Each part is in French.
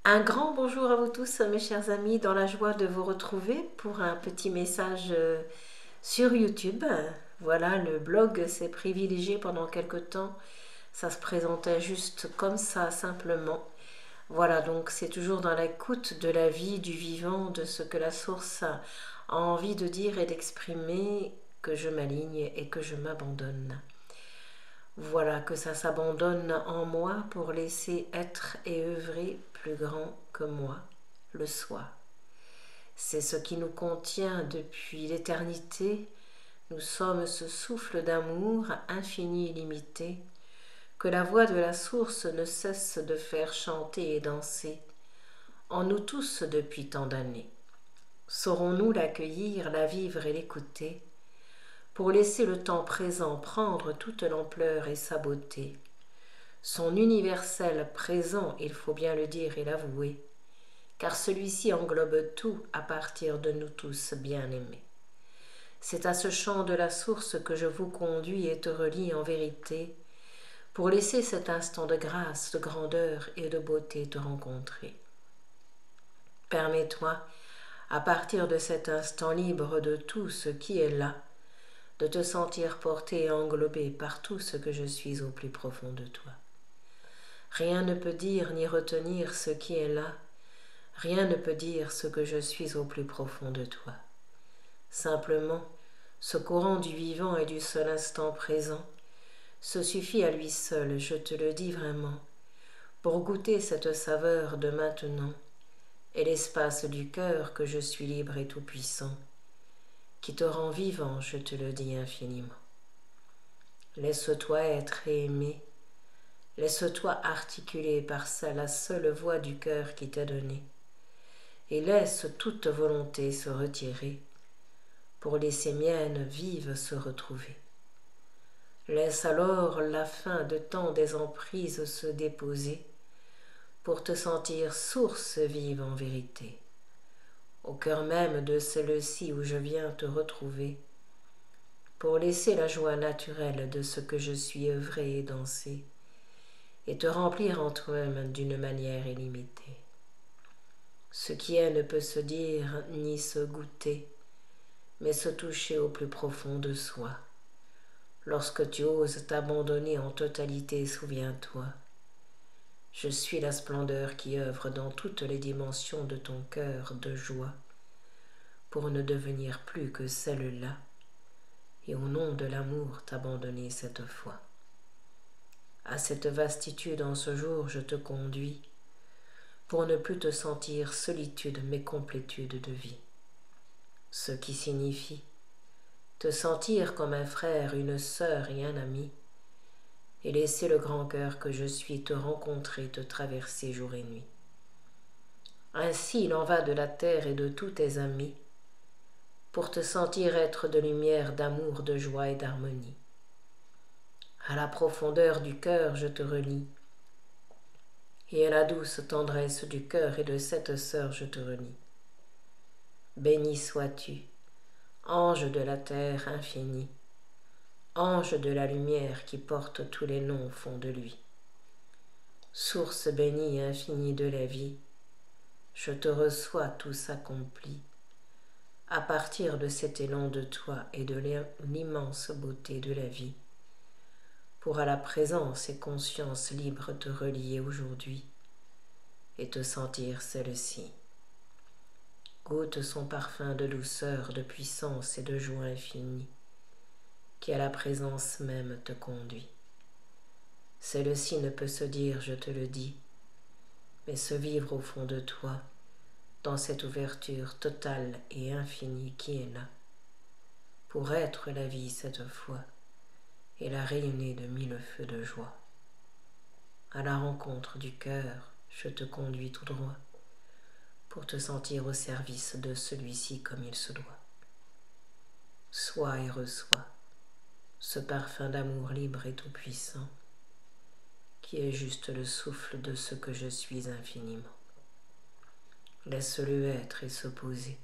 Un grand bonjour à vous tous, mes chers amis, dans la joie de vous retrouver pour un petit message sur YouTube. Voilà, le blog s'est privilégié pendant quelque temps. Ça se présentait juste comme ça, simplement. Voilà, donc c'est toujours dans l'écoute de la vie, du vivant, de ce que la source a envie de dire et d'exprimer que je m'aligne et que je m'abandonne. Voilà, que ça s'abandonne en moi pour laisser être et œuvrer plus grand que moi, le soi. C'est ce qui nous contient depuis l'éternité. Nous sommes ce souffle d'amour infini et illimité que la voix de la source ne cesse de faire chanter et danser en nous tous depuis tant d'années. Saurons-nous l'accueillir, la vivre et l'écouter pour laisser le temps présent prendre toute l'ampleur et sa beauté. Son universel présent, il faut bien le dire et l'avouer, car celui-ci englobe tout à partir de nous tous bien-aimés. C'est à ce chant de la source que je vous conduis et te relie en vérité, pour laisser cet instant de grâce, de grandeur et de beauté te rencontrer. Permets-toi, à partir de cet instant libre de tout ce qui est là, de te sentir porté et englobé par tout ce que je suis au plus profond de toi. Rien ne peut dire ni retenir ce qui est là, rien ne peut dire ce que je suis au plus profond de toi. Simplement, ce courant du vivant et du seul instant présent, se suffit à lui seul, je te le dis vraiment, pour goûter cette saveur de maintenant et l'espace du cœur que je suis libre et tout-puissant, qui te rend vivant, je te le dis infiniment. Laisse-toi être et aimer, laisse-toi articuler par ça la seule voix du cœur qui t'est donnée, et laisse toute volonté se retirer pour laisser mienne vive se retrouver. Laisse alors la fin de tant des emprises se déposer pour te sentir source vive en vérité, au cœur même de celle-ci où je viens te retrouver, pour laisser la joie naturelle de ce que je suis œuvré et dansé, et te remplir en toi-même d'une manière illimitée. Ce qui est ne peut se dire ni se goûter, mais se toucher au plus profond de soi. Lorsque tu oses t'abandonner en totalité, souviens-toi, je suis la splendeur qui œuvre dans toutes les dimensions de ton cœur de joie, pour ne devenir plus que celle-là, et au nom de l'amour t'abandonner cette fois. À cette vastitude en ce jour je te conduis, pour ne plus te sentir solitude mais complétude de vie. Ce qui signifie te sentir comme un frère, une sœur et un ami, et laisser le grand cœur que je suis te rencontrer, te traverser jour et nuit. Ainsi il en va de la terre et de tous tes amis, pour te sentir être de lumière, d'amour, de joie et d'harmonie. À la profondeur du cœur je te relie, et à la douce tendresse du cœur et de cette sœur je te relie. Béni sois-tu, ange de la terre infinie, ange de la lumière qui porte tous les noms au fond de lui. Source bénie et infinie de la vie, je te reçois tout s'accomplit, à partir de cet élan de toi et de l'immense beauté de la vie, pour à la présence et conscience libre te relier aujourd'hui et te sentir celle-ci. Goûte son parfum de douceur, de puissance et de joie infinie, qui à la présence même te conduit. Celle-ci ne peut se dire, je te le dis, mais se vivre au fond de toi, dans cette ouverture totale et infinie qui est là, pour être la vie cette fois, et la rayonner de mille feux de joie. À la rencontre du cœur, je te conduis tout droit, pour te sentir au service de celui-ci comme il se doit. Sois et reçois ce parfum d'amour libre et tout-puissant, qui est juste le souffle de ce que je suis infiniment. Laisse-le être et se poser.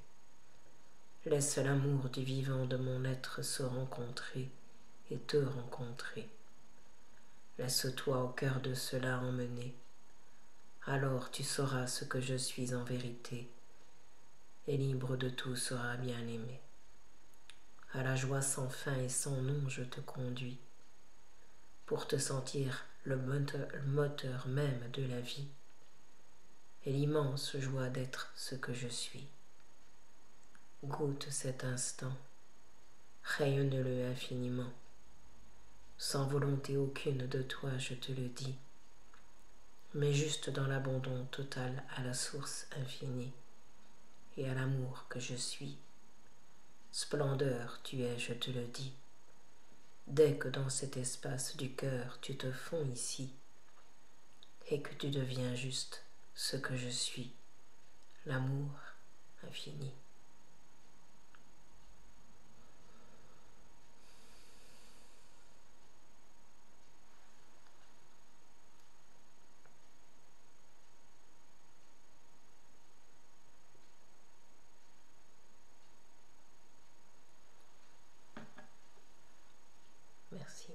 Laisse l'amour du vivant de mon être se rencontrer et te rencontrer. Laisse-toi au cœur de cela emmener, alors tu sauras ce que je suis en vérité, et libre de tout seras bien-aimé. À la joie sans fin et sans nom je te conduis, pour te sentir le moteur même de la vie, et l'immense joie d'être ce que je suis. Goûte cet instant, rayonne-le infiniment, sans volonté aucune de toi je te le dis, mais juste dans l'abandon total à la source infinie et à l'amour que je suis. Splendeur tu es, je te le dis, dès que dans cet espace du cœur tu te fonds ici, et que tu deviens juste ce que je suis, l'amour infini. Merci.